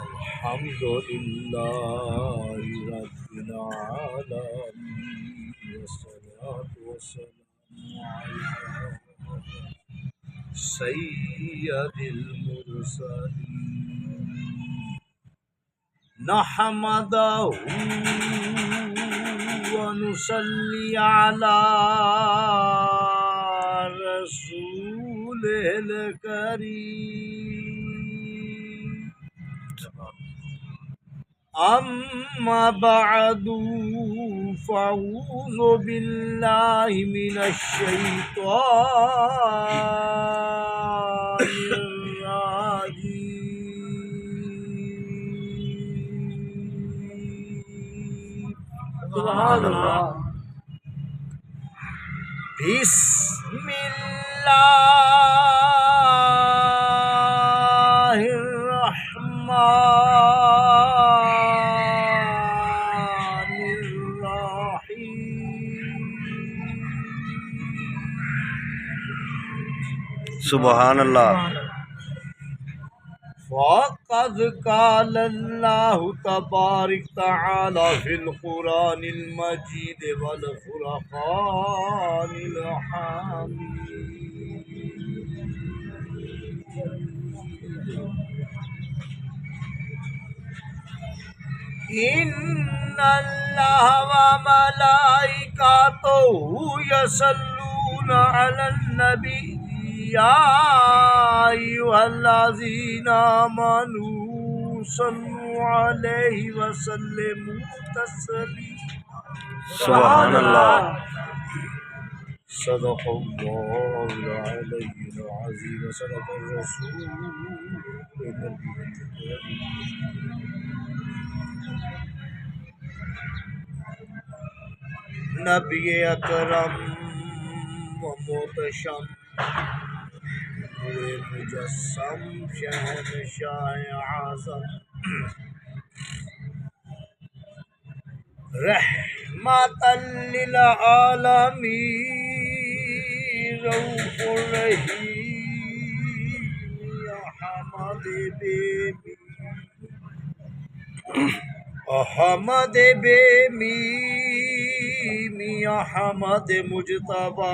الحمد لله رب العالمين والصلاة والسلام على سيد المرسلين نحمده ونصلي على رسوله الكريم أما بعد فأعوذ بالله من الشيطان الرجيم سبحان اللہ. بسم الله الرحمن الرحيم سبحان اللہ. فقد قال الله تبارك تعالى في القرآن المجيد والفرقان الحميد إن الله وملائكته يصلون على النبي يا أيها الذين آمنوا صلوا عليه وسلموا تسليما. سبحان اللہ. صدق الله العلي العظيم وصدق الرسول النبي الكريم. نبی اکرم و محتشم مجسم شہنشاہ اعظم رحمت للعالمین رؤوف الرحیم احمد بے می احمد مجتبی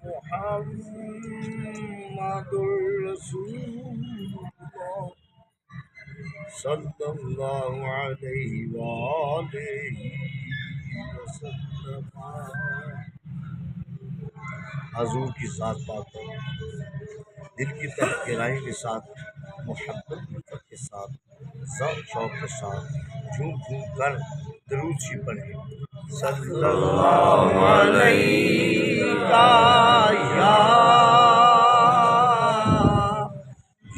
محمد الرسول صلی اللہ علیہ وآلہ وسلم. حضور کی ذات پاک پر دل کی طرف گہرائی کے ساتھ محبت کے ساتھ ذوق شوق کے ساتھ جھوم جھوم کر درود شریف پڑھیں. صلی اللہ علیہ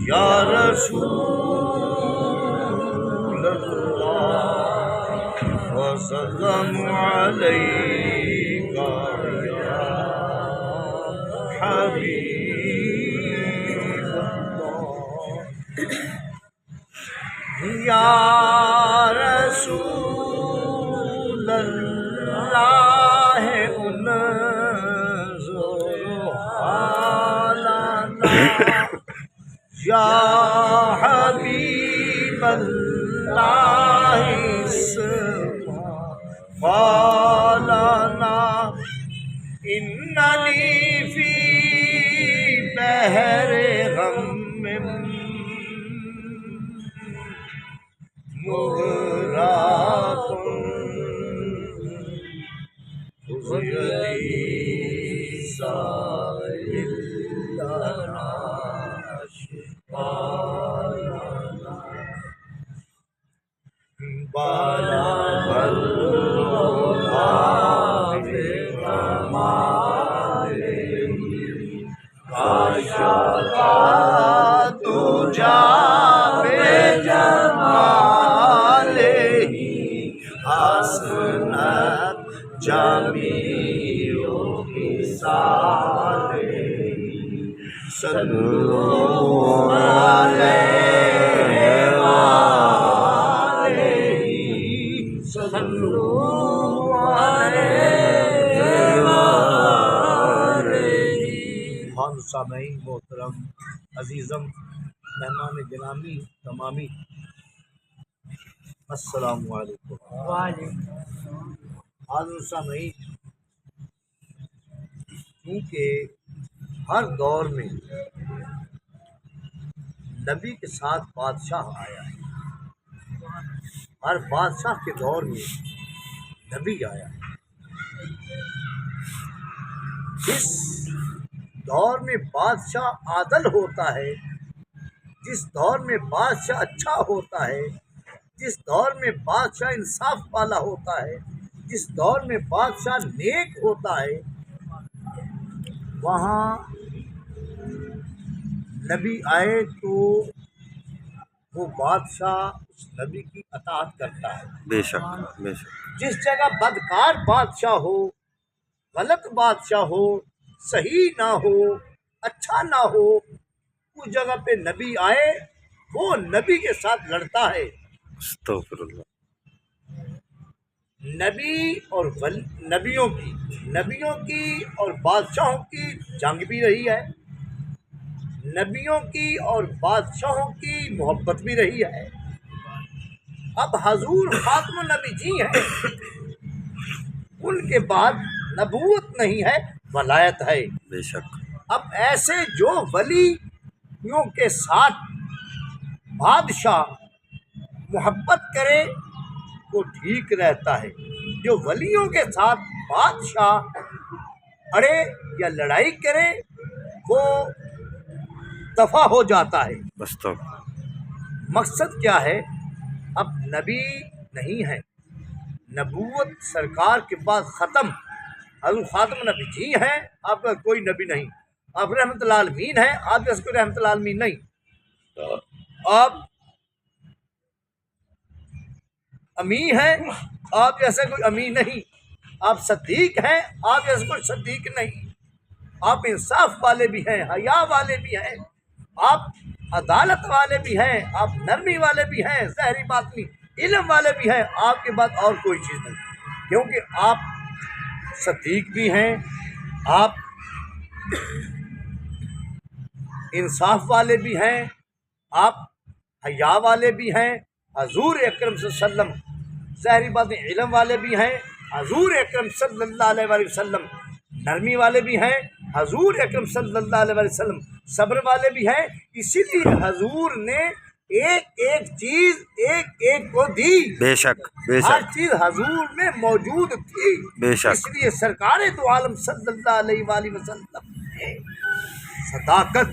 یا رسول اللہ وسلم علیک یا حبیب اللہ یا رسول اللہ انظر حالنا یا حبیب اللہ اسمع قالنا اننی فی بحر غم مغرق خذ یدی سائل لنا شفاءنا بالا جمیع خصاله صلوا علیہ وآلہ صلوا علیہ وآلہ. سامعین محترم عزیزم مہمان گرامی تمامی، السلام علیکم۔ حاضر سامعین، کیونکہ ہر دور میں نبی کے ساتھ بادشاہ آیا ہے، ہر بادشاہ کے دور میں نبی آیا ہے۔ جس دور میں بادشاہ عادل ہوتا ہے، جس دور میں بادشاہ اچھا ہوتا ہے، جس دور میں بادشاہ انصاف والا ہوتا ہے، جس دور میں بادشاہ نیک ہوتا ہے، وہاں نبی آئے تو وہ بادشاہ اس نبی کی اطاعت کرتا ہے۔ بے شک بے شک جس جگہ بدکار بادشاہ ہو، غلط بادشاہ ہو، صحیح نہ ہو، اچھا نہ ہو، اس جگہ پہ نبی آئے وہ نبی کے ساتھ لڑتا ہے۔ استغفر اللہ۔ نبی اور نبیوں کی اور بادشاہوں کی جنگ بھی رہی ہے، نبیوں کی اور بادشاہوں کی محبت بھی رہی ہے۔ اب حضور خاتم النبی جی ہیں، ان کے بعد نبوت نہیں ہے، ولایت ہے۔ بے شک اب ایسے جو ولیوں کے ساتھ بادشاہ محبت کرے وہ ٹھیک رہتا ہے، جو ولیوں کے ساتھ بادشاہ اڑے یا لڑائی کرے وہ دفع ہو جاتا ہے۔ استغفر۔ مقصد کیا ہے؟ اب نبی نہیں ہے، نبوت سرکار کے بعد ختم، حضور خاتم نبی جی ہیں، آپ کا کوئی نبی نہیں، آپ رحمت العالمین ہیں، آپ جیسے کوئی رحمت العالمین نہیں، آپ امی ہیں، آپ جیسے کوئی امی نہیں، آپ صدیق ہیں، آپ جیسے کوئی صدیق نہیں، آپ انصاف والے بھی ہیں، حیا والے بھی ہیں، آپ عدالت والے بھی ہیں، آپ نرمی والے بھی ہیں، ظاہری باطنی علم والے بھی ہیں، آپ کے بعد اور کوئی چیز نہیں، کیونکہ آپ صدیق بھی ہیں، آپ انصاف والے بھی ہیں، آپ حیا والے بھی ہیں، حضور اکرم صلی اللہ علیہ وسلم ظاہری باطنی علم والے بھی ہیں، حضور اکرم صلی اللہ علیہ وسلم نرمی والے بھی ہیں، حضور اکرم صلی اللہ علیہ وسلم صبر والے بھی ہیں۔ اسی لیے حضور نے ایک ایک چیز ایک ایک کو دی، بے شک بے ہر شک چیز حضور میں موجود تھی، بے شک۔ اس لیے سرکار دو عالم صلی اللہ علیہ وآلہ وسلم نے صداقت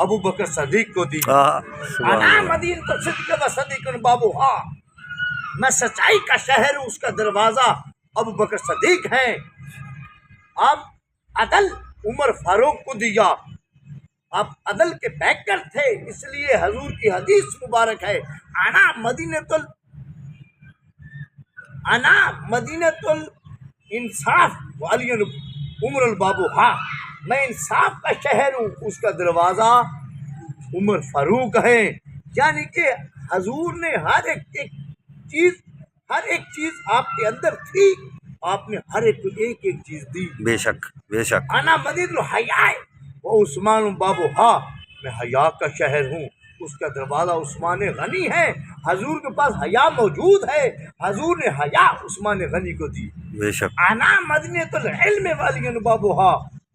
ابو بکر صدیق کو دی۔ سبحان انا اللہ۔ مدینہ صدق و صدیق بابوہا، میں سچائی کا شہر ہوں، اس کا دروازہ ابو بکر صدیق ہیں۔ اب عدل عمر فاروق کو دیا، آپ عدل کے پیکر تھے، اس لیے حضور کی حدیث مبارک ہے انا مدینۃ الانصاف وعلی عمر البابوہا، میں انصاف کا شہر ہوں، اس کا دروازہ عمر فاروق ہے۔ یعنی کہ حضور نے ہر ایک چیز آپ کے اندر تھی، آپ نے ہر ایک کو ایک ایک چیز دی۔ بے شک بے شک انا مدینۃ الحیا وہ عثمان بابوہا، میں حیا کا شہر ہوں، اس کا دروازہ عثمان غنی ہے۔ حضور کے پاس حیا موجود ہے، حضور نے حیا عثمان غنی کو دی۔ بے شک انا مدینۃ العلم والی بابوہا،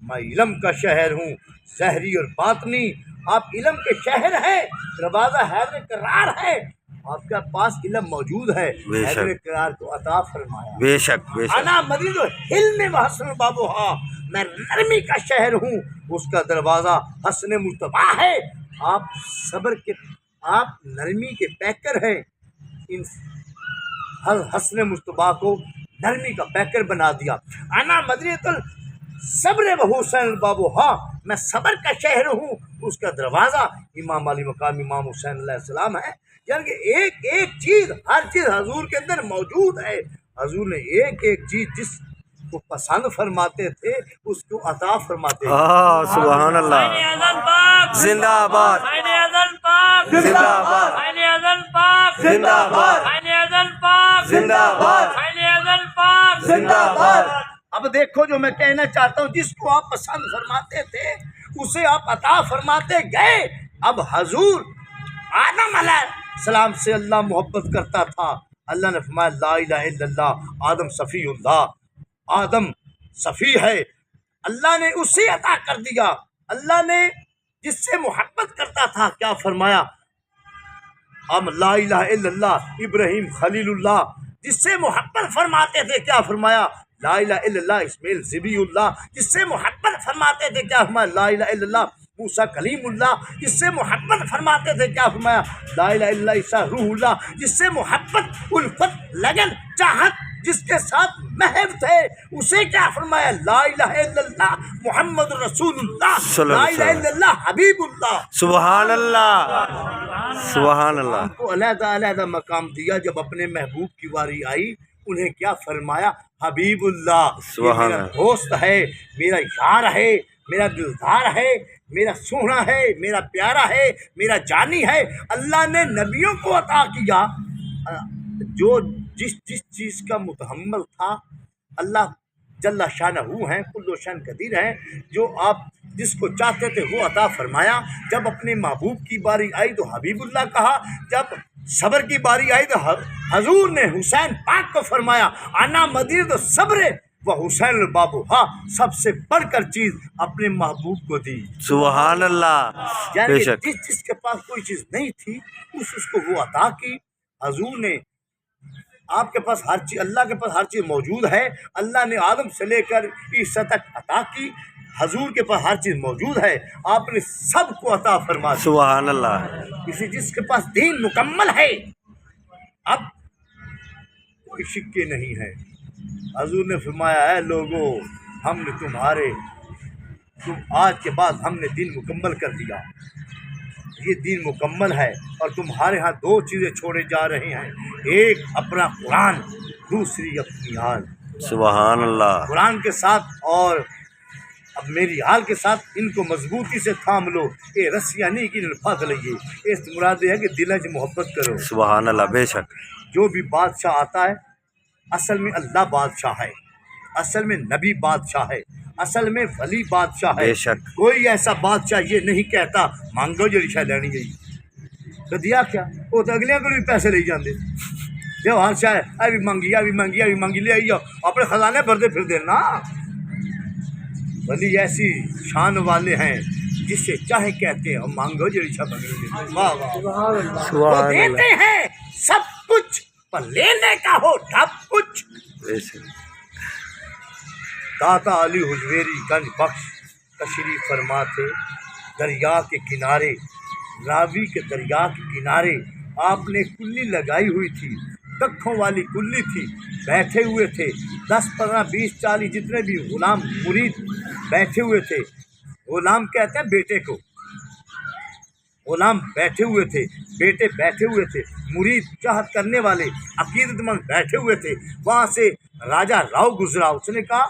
میں علم کا شہر ہوں، ظاہری اور باطنی، آپ علم کے شہر ہیں، دروازہ حیدر قرار ہے، آپ کے پاس علم موجود ہے، بے شک۔ حیدر قرار کو عطا فرمایا۔ بے شک بے شک انا مدینۃ الحلم وحسن بابوہا، میں نرمی کا شہر ہوں، اس کا دروازہ حسن مصطفیٰ ہے، آپ آپ نرمی کے پیکر ہیں، ان حسن مصطفیٰ کو نرمی کا پیکر بنا دیا۔ انا مدینۃ الصبر وحسین بابوہا، میں صبر کا شہر ہوں، اس کا دروازہ امام علی مقام امام حسین علیہ السلام ہے۔ یعنی کہ ایک ایک چیز، ہر چیز حضور کے اندر موجود ہے، حضور نے ایک ایک چیز جس کو پسند فرماتے تھے اس کو عطا فرماتے تھے۔ سبحان اللہ۔ زندہ آباد زندہ آباد زندہ آباد زندہ آباد زندہ آباد۔ اب دیکھو جو میں کہنا چاہتا ہوں، جس کو آپ پسند فرماتے تھے اسے آپ عطا فرماتے گئے، اب حضور آدم علیہ السلام سے اللہ محبت کرتا تھا، اللہ نے فرمایا لا الہ الا اللہ، آدم صفی اللہ، آدم صفی ہے، اللہ نے اسے عطا کر دیا۔ اللہ نے جس سے محبت کرتا تھا کیا فرمایا؟ ہم لا الہ الا اللہ، ابراہیم خلیل اللہ جس سے محبت فرماتے تھے کیا فرمایا؟ لا الہ الا اللہ، اسماعیل ذبیح اللہ جس سے محبت فرماتے تھے کیا فرمایا؟ لا الہ الا اللہ، موسیٰ کلیم اللہ جس سے محبت فرماتے تھے کیا فرمایا؟ لا الہ الا اللہ، عیسیٰ روح اللہ جس سے محبت، الفت، لگن، چاہت جس کے ساتھ محب تھے اسے کیا فرمایا؟ لا الہ الا اللہ محمد رسول اللہ، لا الہ الا اللہ حبیب اللہ۔ سبحان اللہ، سبحان اللہ۔ ان کو علیحدہ علیحدہ مقام دیا۔ جب اپنے محبوب کی باری آئی انہیں کیا فرمایا؟ حبیب اللہ، یہ میرا دوست ہے، میرا یار ہے، میرا دلدار ہے، میرا سونا ہے، میرا پیارا ہے، میرا جانی ہے۔ اللہ نے نبیوں کو عطا کیا جو جس چیز کا متحمل تھا۔ اللہ جل شانہ ہیں، کل شان قدیر ہیں، جو آپ جس کو چاہتے تھے وہ عطا فرمایا۔ جب اپنے محبوب کی باری آئی تو حبیب اللہ کہا، جب صبر کی باری آئی تو حضور نے حسین پاک کو فرمایا انا مدید صبر و حسین البابو، ہاں سب سے بڑھ کر چیز اپنے محبوب کو دی۔ سبحان اللہ، یعنی بے شک جس کے پاس کوئی چیز نہیں تھی اس کو وہ عطا کی۔ حضور نے آپ کے پاس ہر چیز، اللہ کے پاس ہر چیز موجود ہے۔ اللہ نے آدم سے لے کر عیسیٰ تک عطا کی، حضور کے پاس ہر چیز موجود ہے، آپ نے سب کو عطا فرما دی۔ سبحان اللہ، اسی جس کے پاس دین مکمل ہے اب کوئی شکے نہیں ہے۔ حضور نے فرمایا اے لوگو، ہم نے تم آج کے بعد ہم نے دین مکمل کر دیا، یہ دین مکمل ہے، اور تمہارے ہاں دو چیزیں چھوڑے جا رہے ہیں، ایک اپنا قرآن، دوسری اپنی آل۔ سبحان اللہ، قرآن کے ساتھ اور اب میری حال کے ساتھ ان کو مضبوطی سے تھام لو، اے رسیاں نہیں کی نلفاظ لئیے، اس مراد ہے کہ دل سے محبت کرو۔ سبحان اللہ، بے شک جو بھی بادشاہ آتا ہے اصل میں اللہ بادشاہ ہے، اصل میں نبی بادشاہ ہے، اصل میں ولی بادشاہ ہے۔ بے شک کوئی ایسا بادشاہ یہ نہیں کہتا مانگو جو رشا لینی گئی تو دیا کیا، وہ تو اگلے کو بھی پیسے لے جاندے، جو ہر شاہ ابھی مانگی ابھی مانگی ابھی مانگی لے آئی اپنے خزانے بھرتے پھر دینا۔ ولی ایسی شان والے ہیں جس سے چاہے کہتے ہیں ہم مانگو جو رشا مانگی، واہ واہ، وہ دیتے ہیں سب کچھ پر لینے کا ہو سب کچھ۔ بے شک داتا علی حجویری گنج بخش تشریف فرما تھے دریا کے کنارے، راوی کے دریا کے کنارے آپ نے کلی لگائی ہوئی تھی، ککھوں والی کلی تھی، بیٹھے ہوئے تھے 10 15 20 40 جتنے بھی غلام مرید بیٹھے ہوئے تھے۔ غلام کہتے ہیں بیٹے کو، غلام بیٹھے ہوئے تھے، بیٹے بیٹھے ہوئے تھے، مرید چاہت کرنے والے عقیدت مند بیٹھے ہوئے تھے۔ وہاں سے راجہ راؤ گزرا، اس نے کہا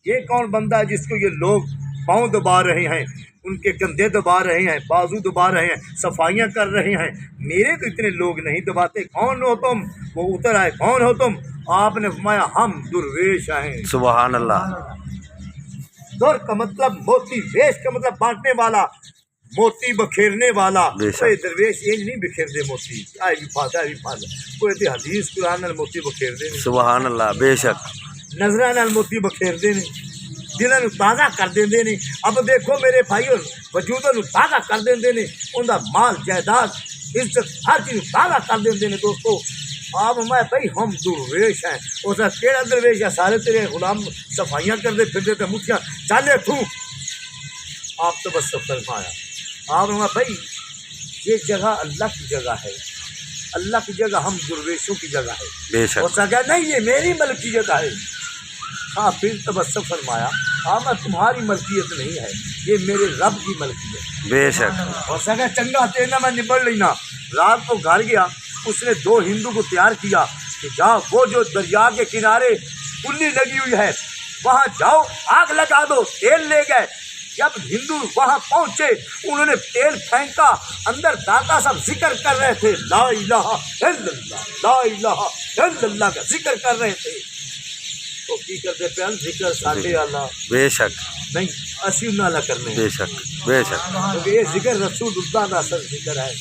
یہ کون بندہ ہے جس کو یہ لوگ پاؤں دبا رہے ہیں، ان کے کندھے دبا رہے ہیں، بازو دبا رہے ہیں، صفائیاں کر رہے ہیں، میرے تو اتنے لوگ نہیں دباتے، کون ہو تم؟ وہ اتر آئے، کون ہو تم؟ آپ نے فرمایا ہم درویش ہیں۔ سبحان اللہ، در کا مطلب موتی، ویش کا مطلب بانٹنے والا، موتی بکھیرنے والا۔ کوئی درویش یہ نہیں بکھیر دے موتی، آئے بھی پھادا آئے بھی پھادا، کوئی دے حدیث قرآن نال موتی بکھیر دے، سبحان اللہ، بے شک نظرہ نال موتی بکھیر دے نے، دلوں نوں تازہ کر دیندے نے۔ اب دیکھو میرے بھائیو، وجودوں نوں تازہ کر دیندے نے، ان دا مال جائیداد عزت ہر چیز تازہ کر دیندے نے۔ دوستو آپ میں بھائی ہم درویش ہیں، اس کا کیڑا درویش ہے؟ سارے تیرے غلام صفائیاں کر دے پھر دیتے مٹھیاں چالے تھو۔ آپ تو بس فرمایا آپ میں بھائی یہ جگہ اللہ کی جگہ ہے، اللہ کی جگہ، ہم درویشوں کی جگہ ہے۔ بے شک ہو سکا نہیں یہ میری ملک کی جگہ ہے۔ ہاں پھر تبسم فرمایا ہاں میں تمہاری ملکیت نہیں ہے، یہ میرے رب کی ملکیت۔ بے شک ہو سکا چنگا تیرنا میں نبڑ لینا۔ رات کو گھر گیا، اس نے 2 ہندو کو تیار کیا کہ جاؤ وہ جو دریا کے کنارے کلی لگی ہوئی ہے وہاں جاؤ آگ لگا دو، تیل لے گئے۔ جب ہندو وہاں پہنچے انہوں نے تیل پھینکا، اندر داتا صاحب ذکر کر رہے تھے، لا الہ الا اللہ، لا الہ الا اللہ کا ذکر کر رہے تھے۔ تو کی کرتے پہ ذکر ساڈے اللہ بے شک نہیں، اسی نہ کرنے بے شک بے شک کیونکہ یہ ذکر رسول اللہ کا اصل ذکر ہے.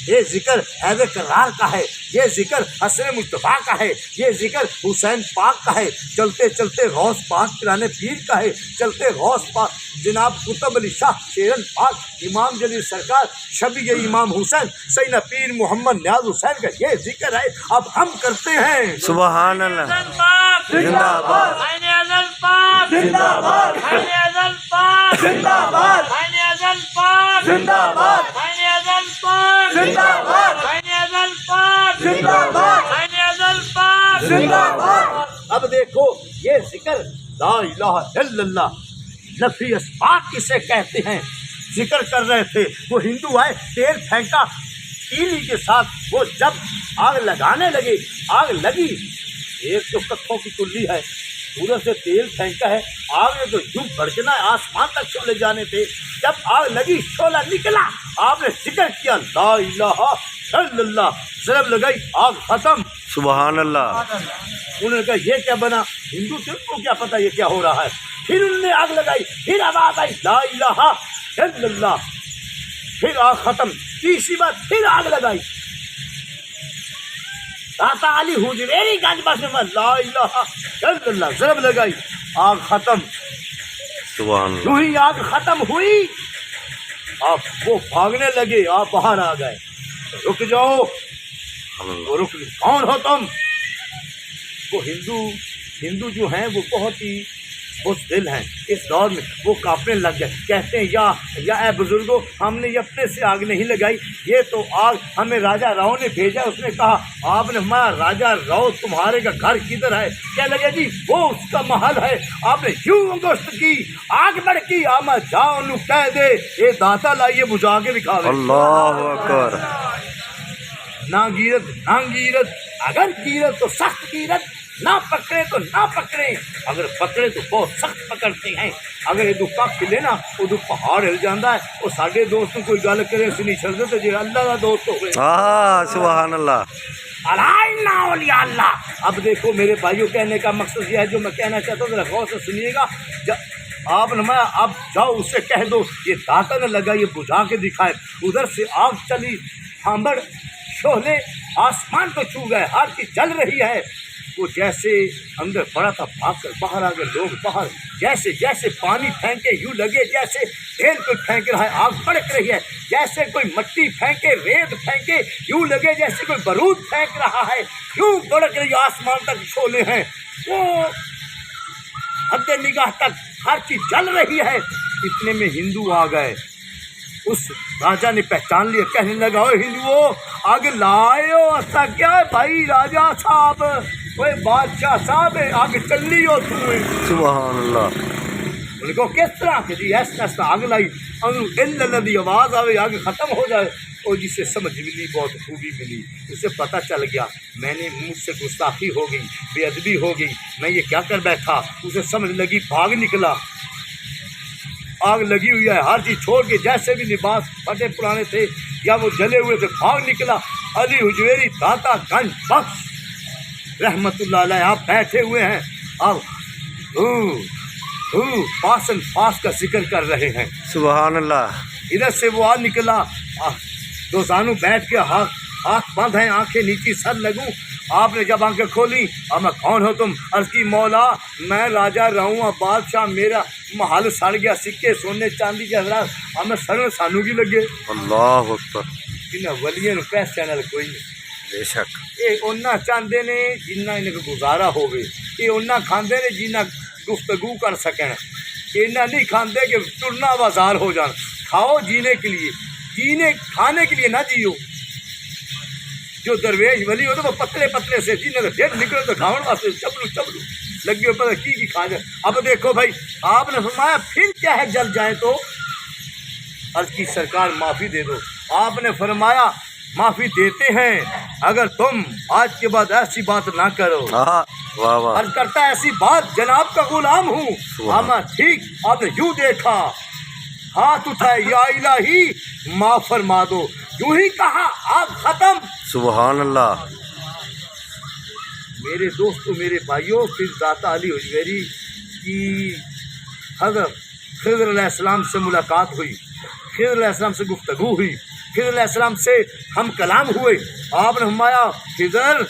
یہ ذکر حید کرار کا ہے، یہ ذکر حسن مصطفیٰ کا ہے، یہ ذکر حسین پاک کا ہے، چلتے چلتے غوث پاک پیرانے پیر کا ہے، چلتے غوث پاک جناب قطب علی شاہ شیرن پاک امام جلیل سرکار شبیہ امام حسین سیدنا پیر محمد نیاز حسین کا یہ ذکر ہے. اب ہم کرتے ہیں سبحان اللہ زندہ باد زندہ باد زندہ باد زندہ باد زندہ باد زندہ باد زندہ باد. اب دیکھو یہ ذکر لا الہ الا اللہ نفی اسبات کسے کہتے ہیں ذکر کر رہے تھے. وہ ہندو آئے تیل پھینکا تیلی کے ساتھ، وہ جب آگ لگانے لگے آگ لگی، ایک تو کتھوں کی کلی ہے پورے سے تیل پھینکا ہے، آگ نے تو یوں بھڑکنا ہے آسمان تک شعلے جانے تھے. جب آگ لگی شعلہ نکلا، آپ نے ذکر کیا لا الہ الا اللہ، ضرب لگائی آگ ختم. سبحان اللہ انہوں نے کہا یہ کیا بنا؟ ہندو تھے، ان کو کیا پتا یہ کیا ہو رہا ہے. پھر انہوں نے آگ لگائی، پھر آواز آئی لا الہ الا اللہ، پھر آگ ختم. تیسری بار پھر آگ لگائی، داتا علی حجویری گنج بس میں لا الہ الا اللہ، ضرب لگائی آگ ختم. سبحان اللہ یوں ہی آگ ختم ہوئی، آپ وہ بھاگنے لگے، آپ باہر آ گئے. رک جاؤ، وہ رک گئے. کون ہو تم؟ وہ ہندو جو ہیں وہ بہت ہی بزدل ہیں اس دور میں. وہ کانپنے لگ گئے، کہتے ہیں یا اے بزرگوں، ہم نے یہ اپنے سے آگ نہیں لگائی، یہ تو آگ ہمیں راجہ راؤ نے بھیجا. اس نے کہا، آپ نے ہمارا راجہ راؤ تمہارے کا گھر کدھر ہے؟ کیا لگے جی وہ اس کا محل ہے. آپ نے یوں انگشت کی، آگ بڑکی، آما جاؤ نو کہہ دے یہ داتا لائیے بجھا کے دکھاوے. اللہ اکبر نہ گیرت اگر گیرت تو سخت گیرت، نہ پکڑے تو نہ پکڑے، اگر پکڑے تو بہت سخت پکڑتے ہیں. اگر یہ دکھا کھلے نا وہ پہاڑ ہل جاتا ہے. وہ سارے دوستوں کوئی گل کرے اسے نہیں چڑھتے تو جی اللہ کا دوست ہوئے. سبحان اللہ اولیاء اللہ. اب دیکھو میرے بھائیوں، کہنے کا مقصد یہ ہے جو میں کہنا چاہتا ہوں، ذرا غور سے سنیے گا. آپ نے میں اب جاؤ اس سے کہہ دو یہ داتا نے لگا یہ بجھا کے دکھائے. ادھر سے آگ چلی، ہامبڑ شعلے آسمان کو چھو گئے، ہر چیز جل رہی ہے. وہ جیسے اندر پڑا تھا بھاگ کر باہر آ گئے لوگ. باہر جیسے جیسے پانی پھینکے یوں لگے جیسے تیل کوئی پھینک رہا ہے، آگ بھڑک رہی ہے. جیسے کوئی مٹی پھینکے، ریت پھینکے، یوں لگے جیسے کوئی بارود پھینک رہا ہے، یوں بھڑک رہی آسمان تک شعلے ہیں. وہ حد نگاہ تک ہر چیز جل رہی ہے. اتنے میں ہندو آ گئے. اس راجا نے پہچان لیا، کہنے لگا او ہندوؤں آگ لائے ہو ایسا کیا ہے بھائی راجا صاحب، کوئی بادشاہ صاحب ہے، آگ چلی ہو تمہیں. سبحان اللہ ان کو کس طرح کہ جی ایسا آگ لائی اللہ آواز آئے آگ ختم ہو جائے. اور جسے سمجھ ملی، بہت خوبی ملی، اسے پتہ چل گیا میں نے مجھ سے گستاخی ہو گئی، بے ادبی ہو گئی، میں یہ کیا کر بیٹھا. اسے سمجھ لگی، بھاگ نکلا. آگ لگی ہوئی ہے، ہر چیز چھوڑ کے جیسے بھی لباس پھٹے پرانے تھے یا وہ جلے ہوئے تھے بھاگ نکلا. علی حجویری داتا گنج بخش رحمت اللہ علیہ آپ بیٹھے ہوئے ہیں، اب پاسن پاس کا ذکر کر رہے ہیں. سبحان اللہ ادھر سے وہ آ نکلا، دو زانو بیٹھ کے ہاتھ بند ہیں، آنکھیں نیچی سر لگوں. آپ نے جب آنکھیں کھولی، اب میں کون ہو تم؟ عرض کی مولا میں راجہ رہوں، بادشاہ میرا محل سڑ گیا، سکے سونے چاندی کے حضرات ہمیں سڑ سانو کی لگے. اللہ اکبر انہیں ولیاں پیسے چینل کوئی نہیں. بے شک یہ انہاں چاہتے نے جنہ انہیں کو گزارا ہوگی، یہ انہاں کھاندے نے جنہ گفتگو کر سکیں. انہاں نہیں کھاندے کہ ٹرنا بازار ہو جان. کھاؤ جینے کے لیے، کھانے کے لیے نہ جیو. جو درویش ولی ہوتے وہ پتلے پتلے سے جنہیں تو ڈیڑھ نکلے تو کھاؤ واسطے چبلو لگے پتہ کی کھا جائے. اب دیکھو بھائی آپ نے فرمایا پھر کیا ہے جل جائیں تو؟ عرض کی سرکار معافی دے دو. آپ نے فرمایا معافی دیتے ہیں اگر تم آج کے بعد ایسی بات نہ کرو. واہ واہ عرض کرتا ہے ایسی بات جناب کا غلام ہوں. ہاں ٹھیک. آپ نے یوں دیکھا، ہاتھ اٹھائے، یا الہی معاف فرما دو. یوں ہی کہا آگ ختم. سبحان اللہ میرے دوستوں، میرے بھائیوں، پھر داتا علی حجویری کی حضرت خضر علیہ السلام سے ملاقات ہوئی، خضر علیہ السلام سے گفتگو ہوئی، خضر علیہ السلام سے ہم کلام ہوئے. آپ نے فرمایا خضر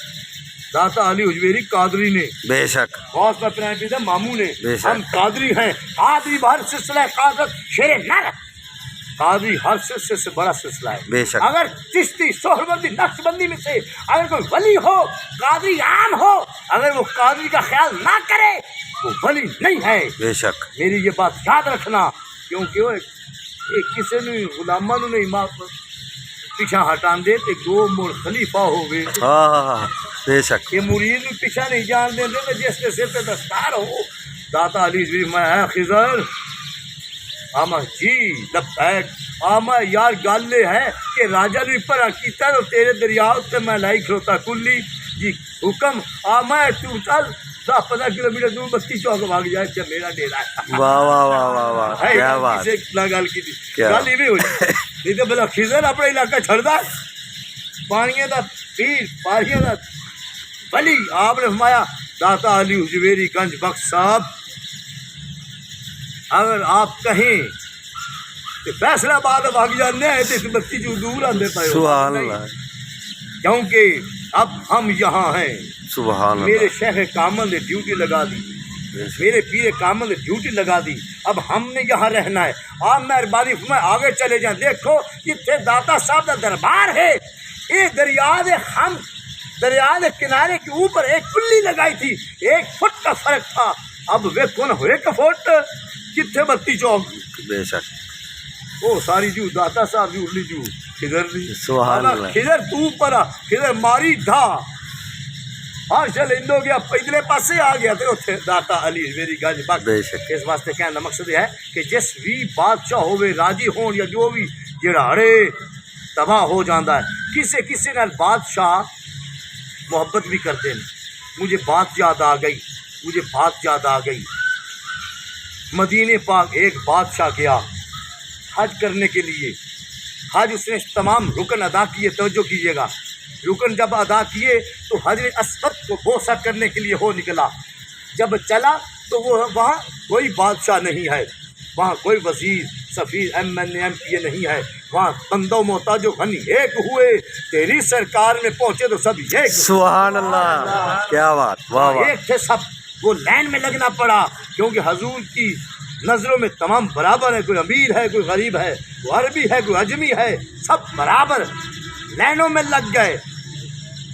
داتا علی حجویری قادری نے، بے شک غوث میں پرائم پیدا ماموں نے، بے شک. ہم قادری ہیں. قادری ہر سلسلہ قادرت شیر نر، قادری ہر سلسلے سے بڑا سلسلہ ہے. بے شک. اگر چشتی سہروردی نقش بندی میں سے اگر کوئی ولی ہو، قادری عام ہو، اگر وہ قادری کا خیال نہ کرے وہ ولی نہیں ہے. بے شک میری یہ بات یاد رکھنا، کیونکہ وہ ایک کسی نے غلامہ نے امام پیچھا ہٹان دے تے دو مڑ خلیفہ ہو گئے. ہاں ہاں ہاں بے شک یہ مرید بھی پیچھا نہیں جان دیں دے جس کے سر پہ دستار ہو. داتا علی حجویری میں ہے خضر آما جی لبیک آما یار گالے ہے کہ راجہ نے پر کیتا تو تیرے دریاؤ سے میں لائی کھلوتا کلی جی حکم آما تو چل 10-15 کلومیٹر دور بستی چوک بھاگ جائے جب میرا ڈیرا ہے. واہ واہ واہ واہ واہ کیا بات گل کی کیا گل یہ بھی ہوئی نہیں تو بلا خضر اپنا علاقہ چھڑدا پانیاں دا پیر پاریاں دا ولی. آپ نے فرمایا داتا علی حجویری گنج بخش صاحب اگر آپ کہیں کہ فیصلہ آباد بھاگ جانے ہیں تو بستی جو دور آندے پائے سبحان اللہ کیونکہ اب ہم یہاں ہیں. سبحان میرے اللہ شیخ کامل نے ڈیوٹی لگا دی، میرے پیر کامل نے ڈیوٹی لگا دی. اب ہم نے یہاں رہنا ہے. آپ مہربانی فرمائے آگے چلے جائیں. دیکھو اتنے داتا صاحب کا دربار ہے. یہ دریا ہم دریا کے کنارے کے اوپر ایک کلی لگائی تھی، 1 فٹ کا فرق تھا. اب وہ کون ہو 1 فٹ کتنے بتی چوک بے شک وہ ساری جو داتا صاحب جو ارلی جو خضر دی سبحان اللہ خضر تو پرا خضر ماری تھا ہر چل ہندو گیا پچھلے پاسے آ گیا تو اتنے داتا علی میری گنج بخش. بے شک اس واسطے کہنے کا مقصد یہ ہے کہ جس بھی بادشاہ ہوئے راضی ہون یا جو بھی جڑا ہڑے تباہ ہو جاتا ہے. کسی نال بادشاہ محبت بھی کرتے ہیں. مجھے بات یاد آ گئی، مجھے بات یاد آ گئی. مدینے پاک ایک بادشاہ گیا حج کرنے کے لیے. حج اس نے تمام رکن ادا کیے. توجہ کیجیے گا، رکن جب ادا کیے تو حجر اسود کو بوسہ کرنے کے لیے ہو نکلا. جب چلا تو وہ وہاں کوئی بادشاہ نہیں ہے، وہاں کوئی وزیر سفیر MNA نہیں ہے. وہاں بندوں محتاج و غنی ایک ہوئے. تیری سرکار میں پہنچے تو سب ایک. سبحان اللہ کیا بات واہ واہ ایک تھے سب. وہ لائن میں لگنا پڑا کیونکہ حضور کی نظروں میں تمام برابر ہے. کوئی امیر ہے، کوئی غریب ہے، کوئی عربی ہے، کوئی اجمی ہے، سب برابر لائنوں میں لگ گئے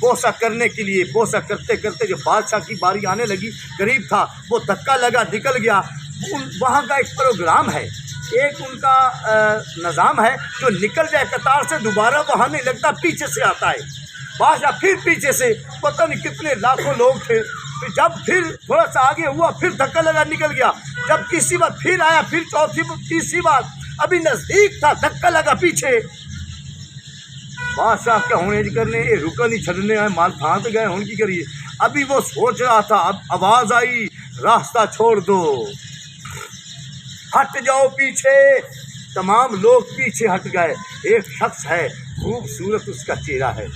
بوسہ کرنے کے لیے. بوسہ کرتے کرتے جب بادشاہ کی باری آنے لگی، قریب تھا، وہ دھکا لگا نکل گیا. وہاں کا ایک پروگرام ہے، ایک ان کا نظام ہے، جو نکل جائے قطار سے دوبارہ وہاں نہیں لگتا، پیچھے سے آتا ہے. بادشاہ پھر پیچھے سے پتہ نہیں کتنے لاکھوں لوگ تھے. جب پھر تھوڑا سا آگے ہوا پھر دھکا لگا نکل گیا. جب تیسری بار پھر آیا، پھر چوتھی تیسری بار ابھی نزدیک تھا، دھکا لگا پیچھے. بادشاہ کیا ہونے کرنے یہ رکا نہیں چھڑنے آئے مال پھانت گئے ہوں کی کریے. ابھی وہ سوچ رہا تھا، اب آواز آئی راستہ چھوڑ دو، ہٹ جاؤ پیچھے. تمام لوگ پیچھے ہٹ گئے. ایک شخص ہے، خوبصورت اس کا چہرہ ہے،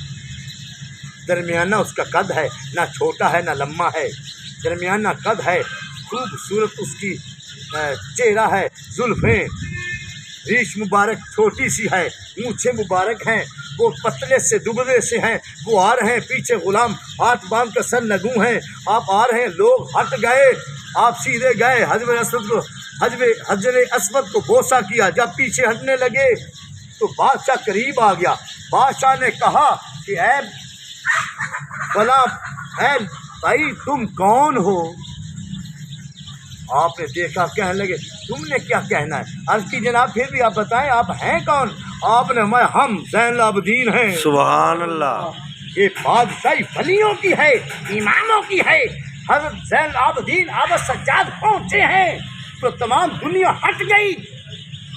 درمیانہ اس کا قد ہے، نہ چھوٹا ہے نہ لمبا ہے، درمیانہ قد ہے، خوبصورت اس کی چہرہ ہے، زلفیں ریش مبارک چھوٹی سی ہے، مونچھیں مبارک ہیں، وہ پتلے سے دبلے سے ہیں. وہ آ رہے ہیں، پیچھے غلام ہاتھ باندھ کر سر لگو ہیں. آپ آ رہے ہیں، لوگ ہٹ گئے، آپ سیدھے گئے حجر اسود کو بوسہ کیا. جب پیچھے ہٹنے لگے تو بادشاہ قریب آ گیا. بادشاہ نے کہا کہ اے بھائی تم کون ہو؟ آپ نے دیکھا، کہنے لگے تم نے کیا کہنا ہے؟ عرض کی جناب پھر بھی آپ بتائیں آپ ہیں کون؟ آپ نے ہم زین العابدین ہیں. سبحان اللہ یہ بادشاہی ولیوں کی ہے، اماموں کی ہے. حضرت زین العابدین عابد سجاد پہنچے ہیں تو تمام دنیا ہٹ گئی.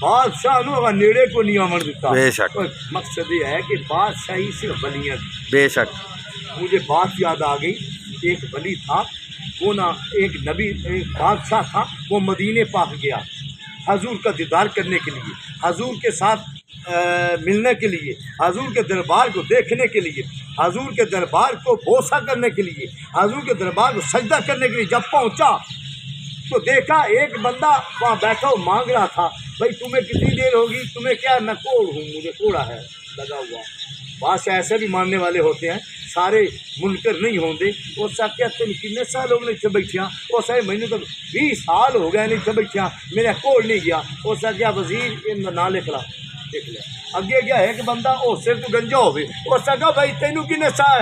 بادشاہ لوگ نیڑے کو نہیں آمن دیتا. بے شک مقصد یہ ہے کہ بادشاہی صرف ولیاں. بے شک مجھے بات یاد آ گئی، ایک ولی تھا، وہ نہ ایک نبی، ایک بادشاہ تھا. وہ مدینے پاک گیا حضور کا دیدار کرنے کے لیے، حضور کے ساتھ ملنے کے لیے، حضور کے دربار کو دیکھنے کے لیے، حضور کے دربار کو بوسہ کرنے کے لیے، حضور کے دربار کو سجدہ کرنے کے لیے. جب پہنچا تو دیکھا ایک بندہ وہاں بیٹھا ہو مانگ رہا تھا، بھائی تمہیں کتنی دیر ہوگی، تمہیں کیا، میں کوڑ ہوں، مجھے کوڑا ہے لگا ہوا۔ بادشاہ ایسے بھی ماننے والے ہوتے ہیں، سارے منکر نہیں ہوندے۔ وہ سا کیا تین کنے سال ہو گئے اتنے بیٹھیاں، وہ سا مینوں تو 20 سال ہو گئے اتنے بیٹھیاں، میرا کوڑ نہیں گیا۔ وہ سا کیا وزیر ان کا نام لکھ لیا۔ اگے گیا ایک بندہ، وہ سر تو گنجا ہوئے، وہ سا کہا بھائی تینوں کنے سال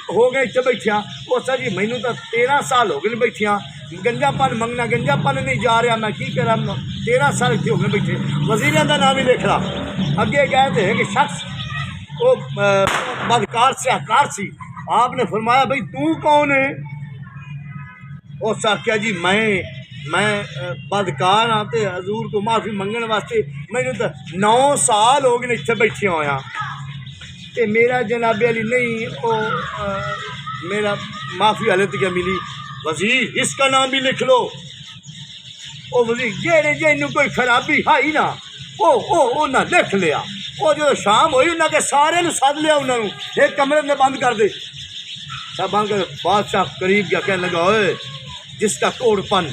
ہو گئے اتنے بیٹھیاں، وہ سا جی مینوں تو 13 سال ہو گئے بیٹھیاں، گنجا پن منگنا، گنجا پن نہیں جا رہا، میں کی کرا، 13 سال اتنے ہو گئے بیٹھے۔ وزیراں کا نام ہی لکھ رہا۔ اگے گئے تو ایک شخص وہ بدکار سیاہکار سی، آپ نے فرمایا بھائی تو کون ہے؟ اس آخیا جی میں بدکار ہاں تے حضور کو معافی منگن واسطے مینوں تو 9 سال ہو گئے اتنے بیٹھے ہویا تے میرا جناب علی نہیں، وہ میرا معافی حالت کیا ملی۔ وزیر اس کا نام بھی لکھ لو۔ وہ وزیر جیڑے جنوں کوئی خرابی ہے نا وہ نہ لکھ لیا۔ وہ جو شام ہوئی انہوں نے سارے سد لیا، انہوں نے ایک کمرے میں بند کر دے، سب بند کر۔ بادشاہ قریب کیا کہنے لگا، اوئے جس کا کوڑ پن،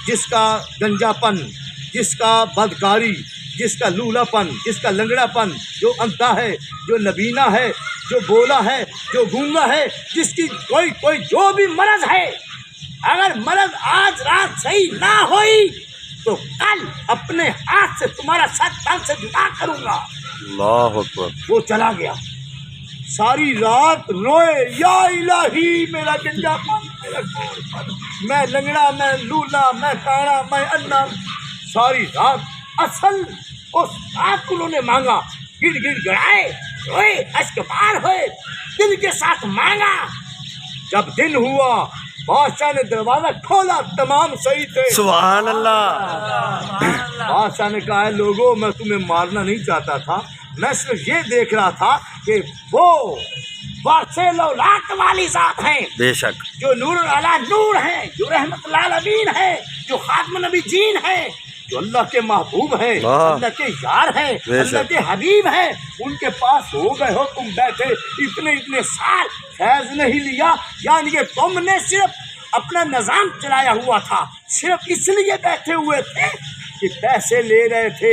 جس کا گنجا پن، جس کا بدکاری، جس کا لولا پن، جس کا لنگڑا پن، جو اندھا ہے، جو نبینا ہے، جو بولا ہے، جو گونگا ہے، جس کی کوئی جو بھی مرض ہے، اگر مرض آج رات صحیح نہ ہوئی تو کل اپنے ہاتھ سے تمہارا سر تن سے جدا کروں گا۔ اللہ اکبر۔ وہ چلا گیا، ساری رات روئے، یا الہی میرا گنجا پن، میرا کوڑ پن، میں لنگڑا، میں لولا، میں کانا، میں انا، ساری رات اصل اس رات انہوں نے مانگا، گڑ گڑ گڑائے، روئے، اشک بار ہوئے، دل کے ساتھ مانگا۔ جب دن ہوا بادشاہ نے دروازہ کھولا، تمام صحیح تھے۔ سبحان اللہ۔ بادشاہ نے کہا ہے لوگوں میں تمہیں مارنا نہیں چاہتا تھا، میں صرف یہ دیکھ رہا تھا کہ وہ وارثِ لولاک والی ذات ہیں، بے شک، جو نور علی نور ہیں، جو رحمت للعالمین ہیں، جو خاتم النبی جین ہیں، جو اللہ کے محبوب ہیں، اللہ کے یار ہیں، اللہ کے حبیب ہیں، ان کے پاس ہو گئے ہو تم بیٹھے اتنے سال، فیض نہیں لیا، یعنی کہ تم نے صرف اپنا نظام چلایا ہوا تھا، صرف اس لیے بیٹھے ہوئے تھے کہ پیسے لے رہے تھے،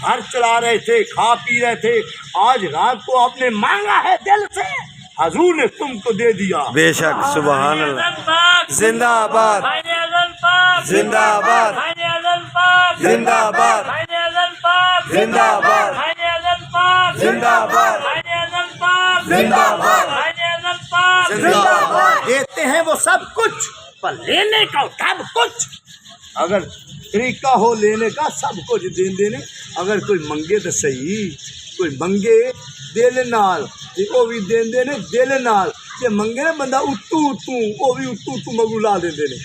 گھر چلا رہے تھے، کھا پی رہے تھے، آج رات کو آپ نے مانگا ہے دل سے، حضور نے تم کو دے دیا۔ بے شک، سبحان اللہ۔ زندہ آباد، زندہ آباد، زندہ آباد، زندہ آباد، زندہ آباد، زندہ آباد، زندہ آباد۔ دیتے ہیں وہ سب کچھ، پر لینے کا سب کچھ۔ اگر طریقہ ہو لینے کا سب کچھ دینے، اگر کوئی منگے تو صحیح، کوئی منگے دل نال، وہ بھی دیندے نے دل نال، جے منگے نا بندہ اتو وہ بھی اتو مگو لا دیندے نے۔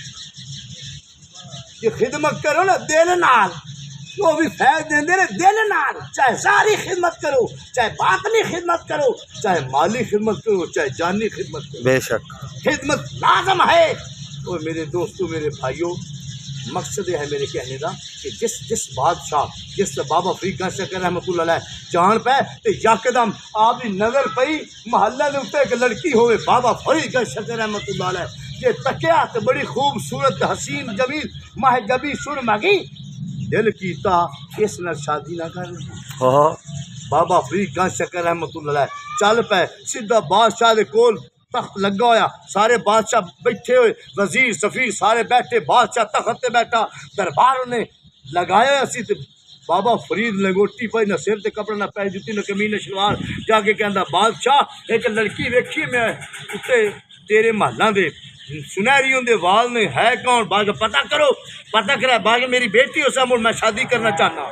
یہ خدمت کرو نا دل نال، وہ بھی فیض دیندے نے دل نال، چاہے ظاہری خدمت کرو، چاہے باطنی خدمت کرو، چاہے مالی خدمت کرو، چاہے جانی خدمت کرو، بے شک، خدمت لازم ہے۔ اور میرے دوستوں، میرے بھائیوں، مقصد ہے میرے کہنے کا کہ جس بادشاہ، جس بابا فرید گنج شکر رحمۃ اللہ علیہ جان پہ تو یکدم آپ کی نظر پئی محلے کے اتنے ایک لڑکی ہوئے بابا فرید گنج شکر رحمۃ اللہ علیہ، یہ تکیا تو بڑی خوبصورت حسین جمیل ماہ جبی سرمگی، دل کیتا اس نال شادی نہ کر۔ بابا فرید گنج شکر رحمۃ اللہ علیہ چل پے سیدھا بادشاہ دے کول، تخت لگا ہویا، سارے بادشاہ بیٹھے ہوئے، وزیر سفیر سارے بیٹھے، بادشاہ تخت تے بیٹھا، دربار نے لگایا ہوا سی تے بابا فرید لنگوٹی پائی، نہ سر تے کپڑا، نہ پیر جتی، نہ کمین، نہ شلوار، جا کے کہندا بادشاہ ایک لڑکی ویکھی میں اتنے تیرے محلاں دے، سنہری ہوندے وال نے، ہے کون؟ باغ پتہ کرو، پتہ کرا، باغ میری بیٹی ہو سا مڑ میں شادی کرنا چاہنا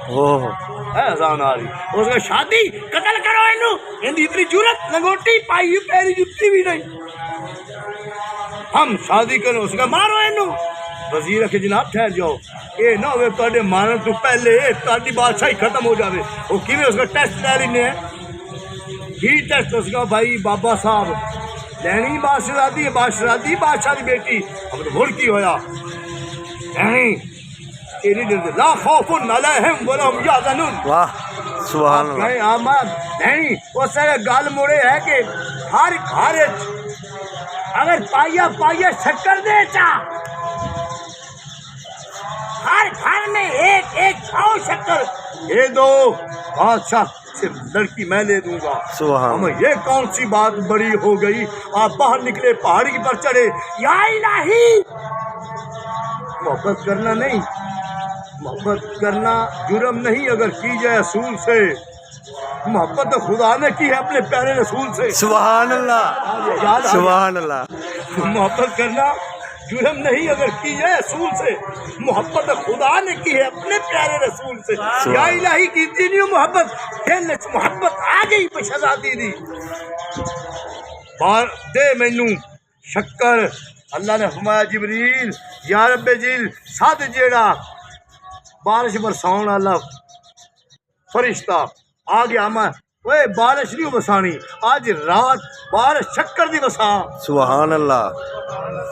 ہے، اذان آ رہی، اس کا شادی قتل کرو اینو، اندی اتنی جرت، لنگوٹی پائی پیری جتی بھی نہیں، ہم شادی کرو، اس کا مارو اینو۔ وزیر کہ جناب ٹھہر جاؤ، اے نہ ہوئے تواڈے مارن تو پہلے تہاڈی بادشاہی ختم ہو جاوے۔ وہ کیویں اس کا ٹیسٹ لے لینے ہیں، ہی ٹیسٹ اس کا بھائی بابا صاحب لینی بادشاہی ہے، بادشاہی بادشاہ دی بیٹی، اب تو مڑ کی ہویا نہیں تیری لا خوف علیہم ولا هم یحزنون۔ واہ سبحان اللہ۔ گئے آمد نہیں، اس سے گل مڑے ہے کہ ہر گھر اگر پائیا شکر دے چا ہر گھر میں ایک ایک پاؤ شکر یہ دو بادشاہ سے لڑکی میں لے دوں گا. سبحان ہمیں یہ کون سی بات بڑی ہو گئی. آپ باہر نکلے پہاڑی پر چڑھے. یا الہی محبت کرنا نہیں, محبت کرنا جرم نہیں اگر کی جائے اصول سے. محبت خدا نے کی ہے اپنے پیارے رسول سے. سبحان اللہ یاد آ سبحان اللہ. گیا؟ محبت کرنا جرم نہیں اگر کی جائے اصول سے. محبت خدا نے کی ہے اپنے پیارے رسول سے. یا الہی کیتی نہیں محبت, دل وچ محبت آ گئی پہ شہزادی دی. بار دے مینوں شکر. اللہ نے فرمایا جبریل یا رب جیل سد جیڑا بارش برساؤن والا فرشتہ آ گیا. میں اوے بارش نہیں وسانی, آج رات بارش شکر دی وسا. سبحان اللہ.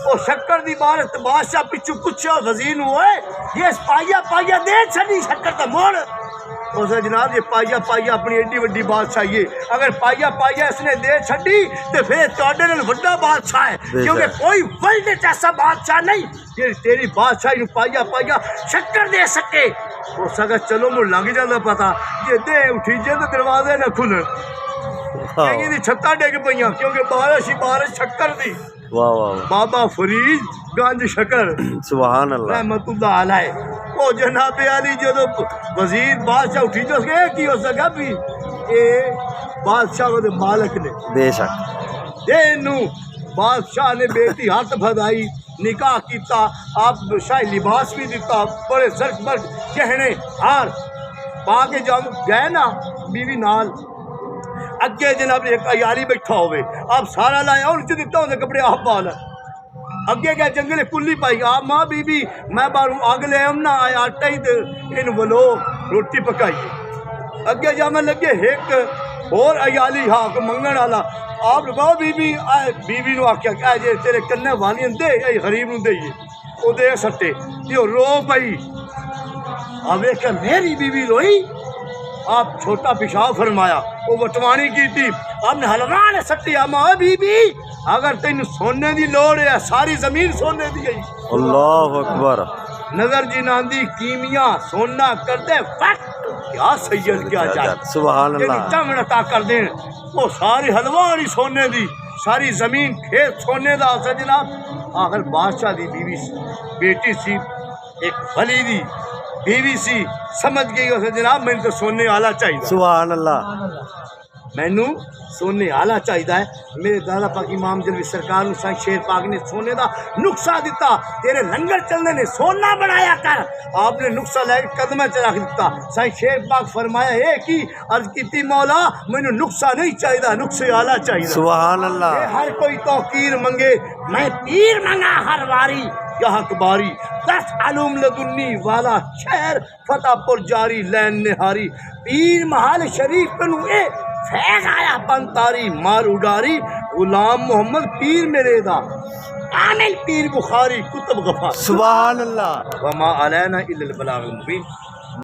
او شکر دی بارش تے بادشاہ پچھو پچھو وزیر نو ہوئے یہ پائیا پائیا دے چھڑی شکر تے موڑ. اس نے جناب یہ پائیا پائیا اپنی ایڈی وڈی بادشاہی ہے, اگر پائیا پائیا اس نے دے چھڑی تے پھر تواڈے نال وڈا بادشاہ ہے, کیونکہ کوئی ورلڈ وچ ایسا بادشاہ نہیں کہ تیری بادشاہی نو پائیا پائیا شکر دے سکے. ہو سکا چلو مجھ لگ جاتا پتا یہ دے اٹھی جے تے دروازے نہ کھلن. کہیں دی چھتاں ڈگ پئیاں کیونکہ بارش ہی بارش شکر دی. واہ واہ بابا فرید گنج شکر سبحان اللہ. رحمت اللہ علیہ. او جناب علی جدو وزیر بادشاہ اٹھی جو سکے کی ہو سکا بھی اے بادشاہ دے مالک نے بے شک. نو بادشاہ نے بیٹی ہاتھ بھدائی, نکاح کیتا, آپ شاہی لباس بھی دیتا, بڑے زرق برق گہنے ہار پا کے جب گئے نا بیوی نال اگے جناب ایک عیالی بیٹھا ہوئے, آپ سارا لایا اور نیچے دیتا ہونے کپڑے آپ پالا. اگے گیا جنگل کلی پائی, آپ ماں بی بی میں باروں آگ لے نہ آیا آٹا ہی دے ان ولو روٹی پکائیے. اگے جا میں لگے ایک اور عیالی ہاں کو منگن والا, آپ لگاؤ بی بی بیوی نو آکھیا کہ جے تیرے کنے والی دے اے غریب نو دئیے. او دے سٹے یہ رو پئی. اب ایک میری بیوی روئی, آپ چھوٹا پیشاب فرمایا, وہ وٹوانی کی تھی, آپ نے حلوان سٹی. ماں بی بی اگر تین سونے دی لوڑ ہے ساری زمین سونے دی گئی. اللہ اکبر. نظر جنان دی کیمیا سونا کر دے وقت کیا سید کیا جائے. سبحان اللہ. چمڑ عطا کر دیں وہ ساری حلوانی سونے دی, ساری زمین کھیت سونے دا اسا جناب. آخر بادشاہ دی بیوی بیٹی سی, ایک ولی دی بیوی سی, سمجھ گئی اسے جناب میں تو سونے والا چاہیے. سبحان اللہ. مینو سونے والا چاہیے. میرے دادا پاک امام جلوی سرکار نو سائیں شیر پاک نے سونے دا نقصہ دیتا, تیرے لنگر چلنے نے سونا بنایا کر. آپ نے نقصہ لے کے قدمہ چلا کے دیتا. سائیں شیر پاک فرمایا ہے کہ عرض کیتی مولا مینو نقصہ نہیں چاہیے, نقصے والا چاہیے. سبحان اللہ. ہر کوئی توقیر منگے, میں پیر منگا ہر واری یہاں کباری. 10 علوم لدنی والا شہر فتح پور جاری لین نہاری. پیر محل شریف کنو اے فیض آیا پنتاری مار اڈاری. غلام محمد پیر میرے دا کامل پیر بخاری کتب غفار. سبحان اللہ. وما علینا الا البلاغ المبین.